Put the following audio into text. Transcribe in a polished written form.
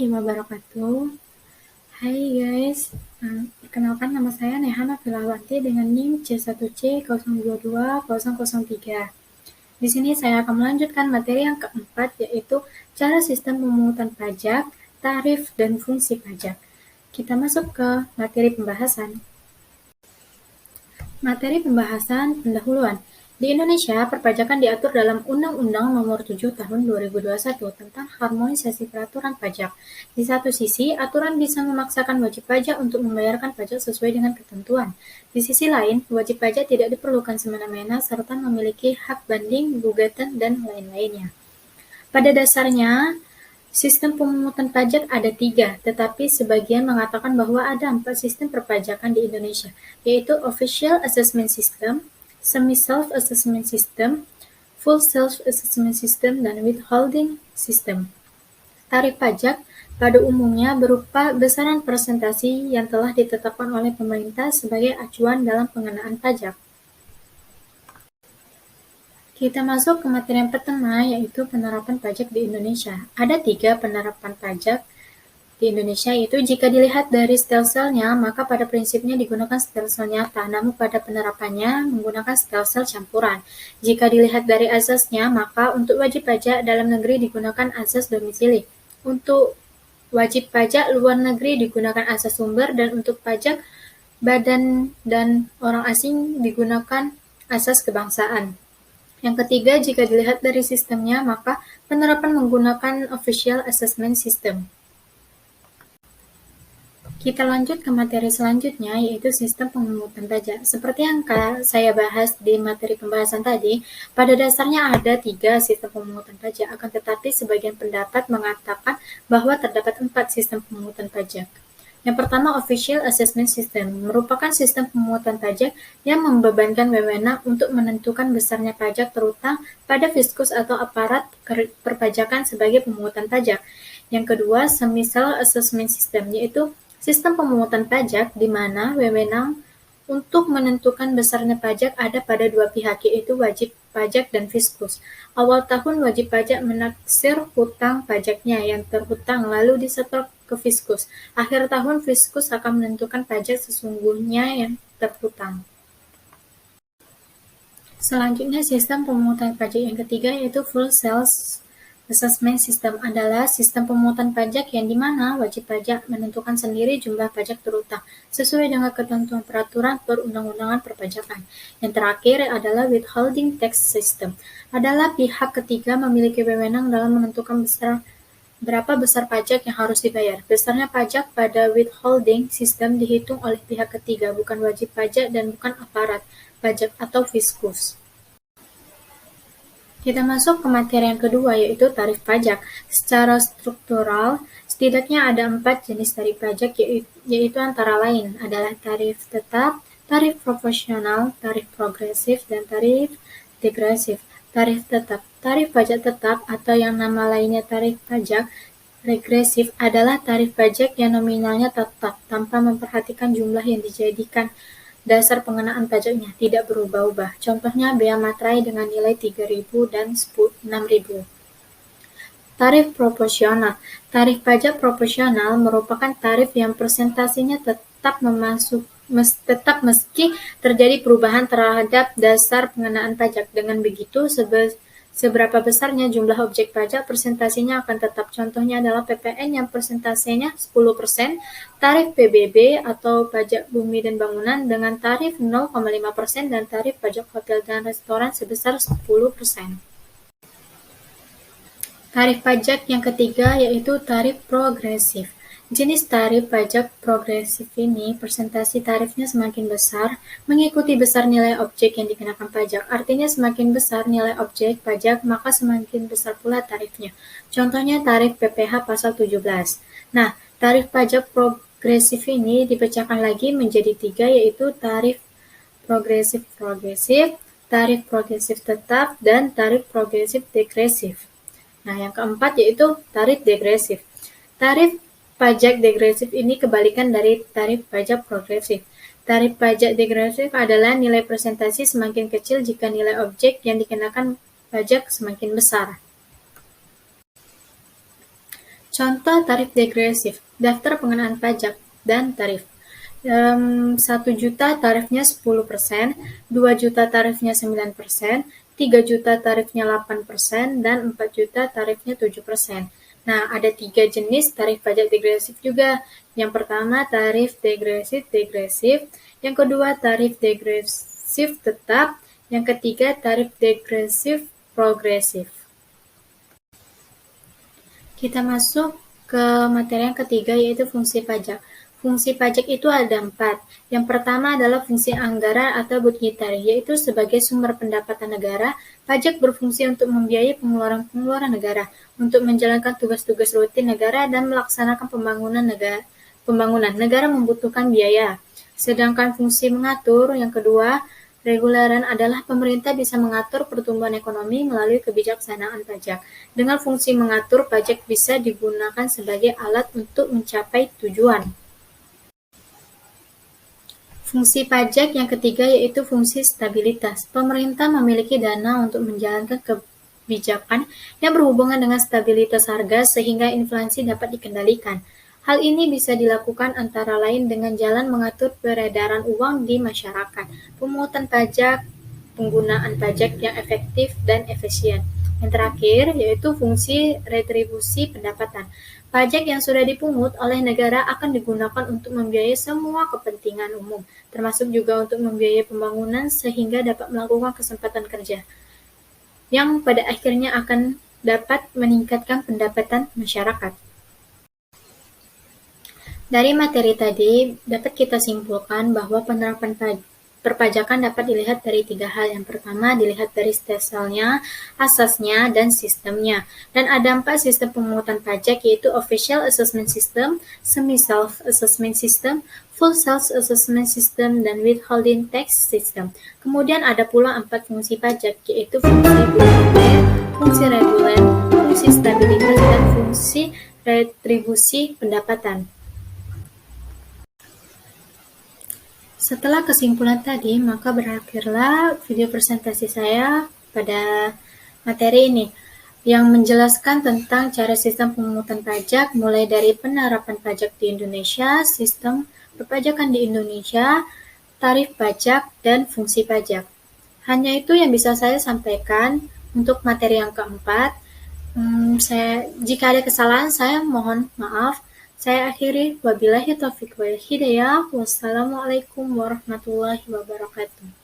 warahmatullahi wabarakatuh. Hai guys, perkenalkan nama saya Nehana Filawati dengan NIM C1C022003. Di sini saya akan melanjutkan materi yang keempat, yaitu cara sistem pemungutan pajak, tarif, dan fungsi pajak. Kita masuk ke materi pembahasan. Materi pembahasan pendahuluan. Di Indonesia, perpajakan diatur dalam Undang-Undang Nomor 7 Tahun 2021 tentang harmonisasi peraturan pajak. Di satu sisi, aturan bisa memaksakan wajib pajak untuk membayarkan pajak sesuai dengan ketentuan. Di sisi lain, wajib pajak tidak diperlukan semena-mena serta memiliki hak banding, gugatan, dan lain-lainnya. Pada dasarnya, sistem pemungutan pajak ada 3, tetapi sebagian mengatakan bahwa ada 4 sistem perpajakan di Indonesia, yaitu Official Assessment System, Semi-Self-Assessment System, Full Self-Assessment System, dan Withholding System. Tarif pajak pada umumnya berupa besaran persentase yang telah ditetapkan oleh pemerintah sebagai acuan dalam pengenaan pajak. Kita masuk ke materi yang pertama, yaitu penerapan pajak di Indonesia. Ada 3 penerapan pajak di Indonesia, yaitu jika dilihat dari stelsel-nya, maka pada prinsipnya digunakan stelsel nyata, namun pada penerapannya menggunakan stelsel campuran. Jika dilihat dari asasnya, maka untuk wajib pajak dalam negeri digunakan asas domisili. Untuk wajib pajak luar negeri digunakan asas sumber, dan untuk pajak badan dan orang asing digunakan asas kebangsaan. Yang ketiga, jika dilihat dari sistemnya, maka penerapan menggunakan Official Assessment System. Kita lanjut ke materi selanjutnya, yaitu sistem pemungutan pajak. Seperti yang saya bahas di materi pembahasan tadi, pada dasarnya ada 3 sistem pemungutan pajak, akan tetapi sebagian pendapat mengatakan bahwa terdapat 4 sistem pemungutan pajak. Yang pertama, Official Assessment System merupakan sistem pemungutan pajak yang membebankan wewenang untuk menentukan besarnya pajak terutang pada fiskus atau aparat perpajakan sebagai pemungutan pajak. Yang kedua, Semi-Self-Assessment System, yaitu sistem pemungutan pajak di mana wewenang untuk menentukan besarnya pajak ada pada 2 pihak, yaitu wajib pajak dan fiskus. Awal tahun wajib pajak menaksir hutang pajaknya yang terhutang lalu disetor ke fiskus. Akhir tahun fiskus akan menentukan pajak sesungguhnya yang terhutang. Selanjutnya, sistem pemungutan pajak yang ketiga, yaitu Full Self-Assessment System, adalah sistem pemungutan pajak yang dimana wajib pajak menentukan sendiri jumlah pajak terhutang sesuai dengan ketentuan peraturan perundang-undangan perpajakan. Yang terakhir adalah Withholding Tax System, adalah pihak ketiga memiliki wewenang dalam menentukan berapa besar pajak yang harus dibayar. Besarnya pajak pada withholding system dihitung oleh pihak ketiga, bukan wajib pajak dan bukan aparat pajak atau fiskus. Kita masuk ke materi yang kedua, yaitu tarif pajak. Secara struktural, setidaknya ada 4 jenis tarif pajak, yaitu antara lain adalah tarif tetap, tarif proporsional, tarif progresif, dan tarif degresif. Tarif tetap. Tarif pajak tetap atau yang nama lainnya tarif pajak regresif adalah tarif pajak yang nominalnya tetap tanpa memperhatikan jumlah yang dijadikan dasar pengenaan pajaknya, tidak berubah-ubah. Contohnya bea materai dengan nilai 3.000 dan 6.000. Tarif proporsional. Tarif pajak proporsional merupakan tarif yang persentasenya tetap meski terjadi perubahan terhadap dasar pengenaan pajak. Dengan begitu, seberapa besarnya jumlah objek pajak, persentasenya akan tetap. Contohnya adalah PPN yang persentasenya 10%, tarif PBB atau pajak bumi dan bangunan dengan tarif 0,5%, dan tarif pajak hotel dan restoran sebesar 10%. Tarif pajak yang ketiga, yaitu tarif progresif. Jenis tarif pajak progresif ini, persentase tarifnya semakin besar mengikuti besar nilai objek yang dikenakan pajak. Artinya semakin besar nilai objek pajak, maka semakin besar pula tarifnya. Contohnya tarif PPh pasal 17. Nah, tarif pajak progresif ini dipecahkan lagi menjadi 3, yaitu tarif progresif, tarif progresif tetap, dan tarif progresif degresif. Nah, yang keempat yaitu tarif degresif. Tarif pajak degresif ini kebalikan dari tarif pajak progresif. Tarif pajak degresif adalah nilai persentase semakin kecil jika nilai objek yang dikenakan pajak semakin besar. Contoh tarif degresif, daftar pengenaan pajak, dan tarif. 1 juta tarifnya 10%, 2 juta tarifnya 9%, 3 juta tarifnya 8%, dan 4 juta tarifnya 7%. Nah, ada 3 jenis tarif pajak degresif juga. Yang pertama tarif degresif, yang kedua tarif degresif tetap, yang ketiga tarif degresif progresif. Kita masuk ke materi yang ketiga, yaitu fungsi pajak. Fungsi pajak itu ada 4. Yang pertama adalah fungsi anggaran atau budgetary, yaitu sebagai sumber pendapatan negara. Pajak berfungsi untuk membiayai pengeluaran-pengeluaran negara, untuk menjalankan tugas-tugas rutin negara, dan melaksanakan pembangunan negara. Negara membutuhkan biaya. Sedangkan fungsi mengatur, yang kedua, reguleran adalah pemerintah bisa mengatur pertumbuhan ekonomi melalui kebijaksanaan pajak. Dengan fungsi mengatur, pajak bisa digunakan sebagai alat untuk mencapai tujuan. Fungsi pajak yang ketiga yaitu fungsi stabilitas. Pemerintah memiliki dana untuk menjalankan kebijakan yang berhubungan dengan stabilitas harga sehingga inflasi dapat dikendalikan. Hal ini bisa dilakukan antara lain dengan jalan mengatur peredaran uang di masyarakat, pemungutan pajak, penggunaan pajak yang efektif dan efisien. Yang terakhir yaitu fungsi retribusi pendapatan. Pajak yang sudah dipungut oleh negara akan digunakan untuk membiayai semua kepentingan umum, termasuk juga untuk membiayai pembangunan sehingga dapat melakukan kesempatan kerja, yang pada akhirnya akan dapat meningkatkan pendapatan masyarakat. Dari materi tadi, dapat kita simpulkan bahwa penerapan perpajakan dapat dilihat dari 3 hal. Yang pertama, dilihat dari steselnya, asasnya, dan sistemnya. Dan ada 4 sistem pemungutan pajak, yaitu Official Assessment System, Semi-Self-Assessment System, Full Self-Assessment System, dan Withholding Tax System. Kemudian ada pula 4 fungsi pajak, yaitu fungsi budgeter, fungsi reguler, fungsi stabilitas, dan fungsi retribusi pendapatan. Setelah kesimpulan tadi, maka berakhirlah video presentasi saya pada materi ini, yang menjelaskan tentang cara sistem pemungutan pajak, mulai dari penerapan pajak di Indonesia, sistem perpajakan di Indonesia, tarif pajak, dan fungsi pajak. Hanya itu yang bisa saya sampaikan untuk materi yang keempat. Jika ada kesalahan, saya mohon maaf. Saya akhiri, wabillahi taufiq wal hidayah. Wassalamualaikum warahmatullahi wabarakatuh.